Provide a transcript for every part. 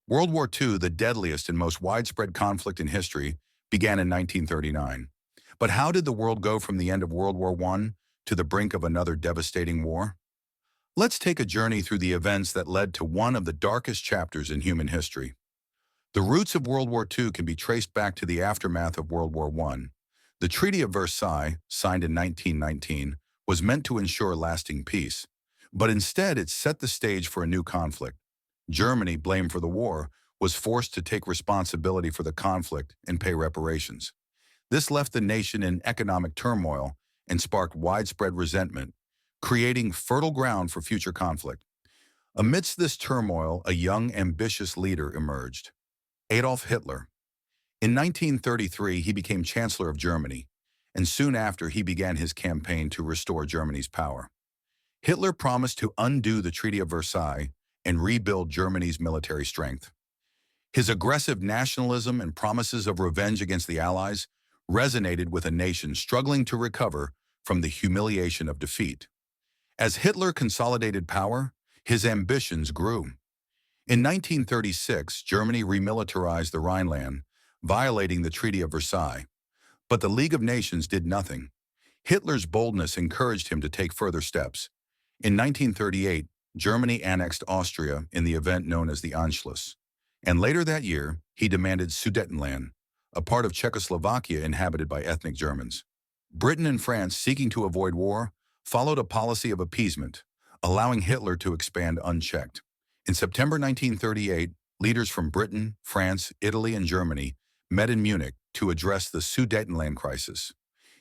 World War II, the deadliest and most widespread conflict in history, began in 1939. But how did the world go from the end of World War I to the brink of another devastating war? Let's take a journey through the events that led to one of the darkest chapters in human history. The roots of World War II can be traced back to the aftermath of World War I. The Treaty of Versailles, signed in 1919, was meant to ensure lasting peace. But instead, it set the stage for a new conflict. Germany, blamed for the war, was forced to take responsibility for the conflict and pay reparations. This left the nation in economic turmoil and sparked widespread resentment, creating fertile ground for future conflict. Amidst this turmoil, a young, ambitious leader emerged, Adolf Hitler. In 1933, he became Chancellor of Germany, and soon after he began his campaign to restore Germany's power. Hitler promised to undo the Treaty of Versailles and rebuild Germany's military strength. His aggressive nationalism and promises of revenge against the Allies resonated with a nation struggling to recover from the humiliation of defeat. As Hitler consolidated power, his ambitions grew. In 1936, Germany remilitarized the Rhineland, violating the Treaty of Versailles. But the League of Nations did nothing. Hitler's boldness encouraged him to take further steps. In 1938, Germany annexed Austria in the event known as the Anschluss. And later that year, he demanded Sudetenland, a part of Czechoslovakia inhabited by ethnic Germans. Britain and France, seeking to avoid war, followed a policy of appeasement, allowing Hitler to expand unchecked. In September 1938, leaders from Britain, France, Italy, and Germany met in Munich to address the Sudetenland crisis.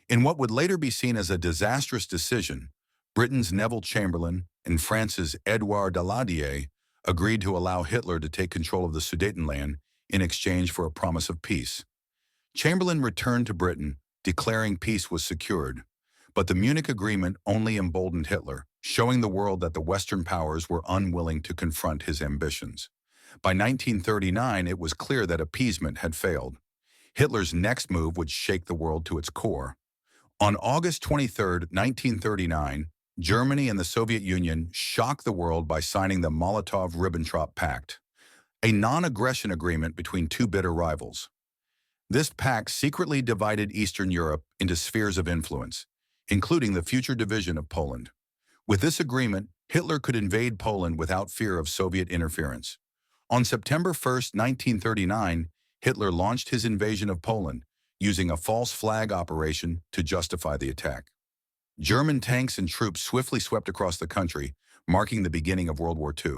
In what would later be seen as a disastrous decision, Britain's Neville Chamberlain and France's Édouard Daladier agreed to allow Hitler to take control of the Sudetenland in exchange for a promise of peace. Chamberlain returned to Britain, declaring peace was secured. But the Munich Agreement only emboldened Hitler, showing the world that the Western powers were unwilling to confront his ambitions. By 1939, it was clear that appeasement had failed. Hitler's next move would shake the world to its core. On August 23, 1939, Germany and the Soviet Union shocked the world by signing the Molotov-Ribbentrop Pact, a non-aggression agreement between two bitter rivals. This pact secretly divided Eastern Europe into spheres of influence, including the future division of Poland. With this agreement, Hitler could invade Poland without fear of Soviet interference. On September 1, 1939, Hitler launched his invasion of Poland, using a false flag operation to justify the attack. German tanks and troops swiftly swept across the country, marking the beginning of World War II.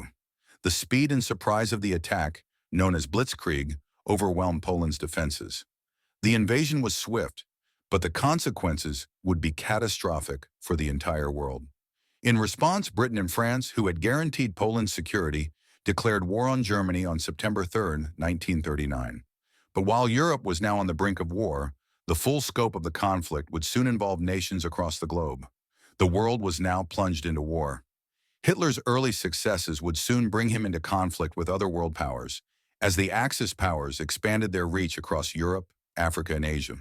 The speed and surprise of the attack, known as Blitzkrieg, overwhelmed Poland's defenses. The invasion was swift, but the consequences would be catastrophic for the entire world. In response, Britain and France, who had guaranteed Poland's security, declared war on Germany on September 3, 1939. But while Europe was now on the brink of war, the full scope of the conflict would soon involve nations across the globe. The world was now plunged into war. Hitler's early successes would soon bring him into conflict with other world powers, as the Axis powers expanded their reach across Europe, Africa, and Asia.